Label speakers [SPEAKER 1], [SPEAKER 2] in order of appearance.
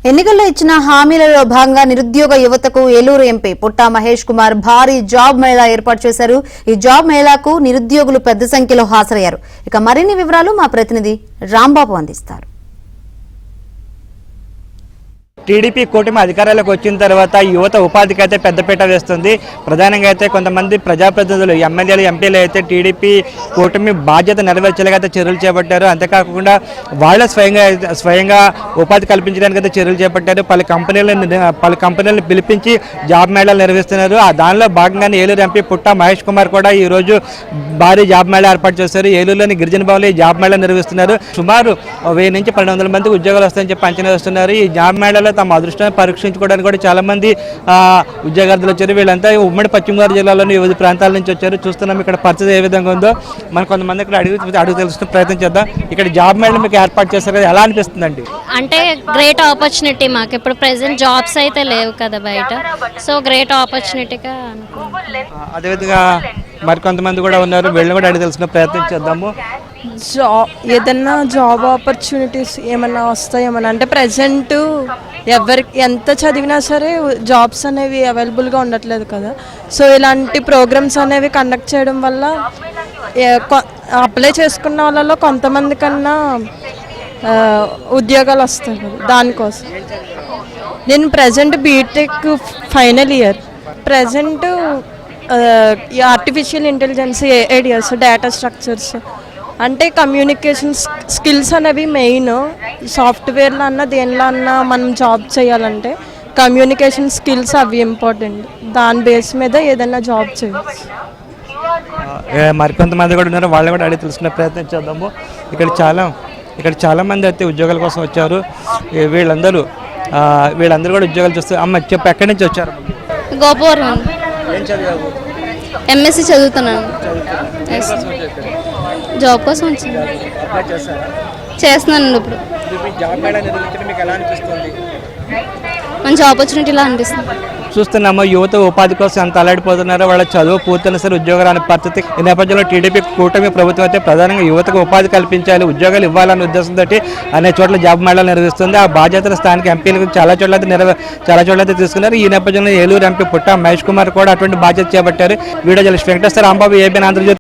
[SPEAKER 1] ఎన్నికల్లో ఇచ్చిన హామీలలో భాగంగా నిరుద్యోగ యువతకు ఏలూరు ఎంపీ పుట్టా మహేష్ కుమార్ భారీ జాబ్ మేళా ఏర్పాటు చేశారు. ఈ జాబ్ మేళాకు నిరుద్యోగులు పెద్ద సంఖ్యలో హాజరయ్యారు. ఇక మరిన్ని వివరాలు మా ప్రతినిధి రాంబాబు అందిస్తారు.
[SPEAKER 2] టీడీపీ కూటమి అధికారంలోకి వచ్చిన తర్వాత యువత ఉపాధికి అయితే పెద్దపీట వేస్తుంది. ప్రధానంగా అయితే కొంతమంది ప్రజాప్రతినిధులు ఎమ్మెల్యేలు ఎంపీలు అయితే టీడీపీ కూటమి బాధ్యత నెరవేర్చేలాగా అయితే చర్యలు చేపట్టారు. అంతేకాకుండా వాళ్ళ స్వయంగా ఉపాధి కల్పించడానికి అయితే చర్యలు చేపట్టారు. పలు కంపెనీలను పిలిపించి జాబ్ మేళాలు నిర్వహిస్తున్నారు. దానిలో భాగంగానే ఏలూరు ఎంపీ పుట్టా మహేష్ కుమార్ కూడా ఈ రోజు భారీ జాబ్ మేళా ఏర్పాటు చేశారు. ఏలూరులోని గిరిజన భవన్లో ఈ జాబ్ మేళా నిర్వహిస్తున్నారు. సుమారు 1000 నుంచి 1200 మందికి ఉద్యోగాలు వస్తాయని చెప్పి అంచనా వేస్తున్నారు. ఈ జాబ్ మేళాలో తమ అదృష్టాన్ని పరీక్షించుకోవడానికి కూడా చాలా మంది ఉద్యోగార్థులు వచ్చారు. వీళ్ళంతా ఉమ్మడి పశ్చిమ గోదావరి జిల్లాలోని వివిధ ప్రాంతాల నుంచి వచ్చారు. చూస్తున్నాం ఇక్కడ పరిస్థితి ఏ విధంగా ఉందో. మనం కొంతమంది ఇక్కడ అడుగు తెలుసుకునే ప్రయత్నం చేద్దాం. ఇక్కడ జాబ్ మేళా మీకు ఏర్పాటు చేస్తారు కదా, ఎలా అనిపిస్తుందండి?
[SPEAKER 3] అంటే గ్రేట్ ఆపర్చునిటీ మాకు. ఇప్పుడు ప్రెసెంట్ జాబ్స్ అయితే లేవు కదా బయట, సో గ్రేట్ ఆపర్చునిటీగా అనుకుంటున్నాను.
[SPEAKER 2] అదేవిధంగా మరికొంతమంది కూడా ఉన్నారు, వీళ్ళని కూడా అడిగి తెలుసుకునే ప్రయత్నం చేద్దాము.
[SPEAKER 4] ఏదన్నా జాబ్ ఆపర్చునిటీస్ ఏమన్నా వస్తాయేమన్నా అంటే ప్రజెంట్ ఎవరికి ఎంత చదివినా సరే జాబ్స్ అనేవి అవైలబుల్గా ఉండట్లేదు కదా. సో ఇలాంటి ప్రోగ్రామ్స్ అనేవి కండక్ట్ చేయడం వల్ల అప్లై చేసుకున్న వాళ్ళలో కొంతమంది కన్నా ఉద్యోగాలు వస్తాయి కదా. దానికోసం నేను present BTech final year. Present artificial intelligence, ఏఐడియాస్, డేటా స్ట్రక్చర్స్ అంటే కమ్యూనికేషన్ స్కిల్స్ అనేవి మెయిన్. సాఫ్ట్వేర్లో అన్నా దేనిలో అన్నా మనం జాబ్ చేయాలంటే కమ్యూనికేషన్ స్కిల్స్ అవి ఇంపార్టెంట్. దాని బేస్ మీద ఏదైనా జాబ్ చేయవచ్చు.
[SPEAKER 2] మరికొంతమంది కూడా ఉన్నారు, వాళ్ళని కూడా అడిగి తెలుసుకునే ప్రయత్నం చేద్దాము. ఇక్కడ చాలా మంది అయితే ఉద్యోగాల కోసం వచ్చారు. వీళ్ళందరూ కూడా ఉద్యోగాలు చూస్తారు. అమ్మ చెప్పు, ఎక్కడి నుంచి వచ్చారు?
[SPEAKER 3] గోపవరం. ఎంఎస్సి చదువుతున్నాను. జాబ్ కోసం వచ్చింది. చేస్తున్నాను. ఇప్పుడు మంచి ఆపర్చునిటీలా అనిపిస్తుంది.
[SPEAKER 2] చూస్తున్నాము యువత ఉపాధి కోసం ఎంత అల్లాడిపోతున్నారో. వాళ్ళ చదువు పూర్తయిన సరే ఉద్యోగాలు అనే పరిస్థితి. ఈ నేపథ్యంలో టీడీపీ కూటమి ప్రభుత్వం అయితే ప్రధానంగా యువతకు ఉపాధి కల్పించాలి, ఉద్యోగాలు ఇవ్వాలనే ఉద్దేశంతో అనేక చోట్ల జాబ్ మేళాలు నిర్వహిస్తుంది. ఆ బాధ్యతల స్థానిక ఎంపీలకు చాలా చోట్ల అయితే తీసుకున్నారు. ఈ నేపథ్యంలో ఏలూరు ఎంపీ పుట్టా మహేష్ కుమార్ కూడా అటువంటి బాధ్యత చేపట్టారు. Video journalist Venkateswara Rambabu, ABN Andhra Jyothi.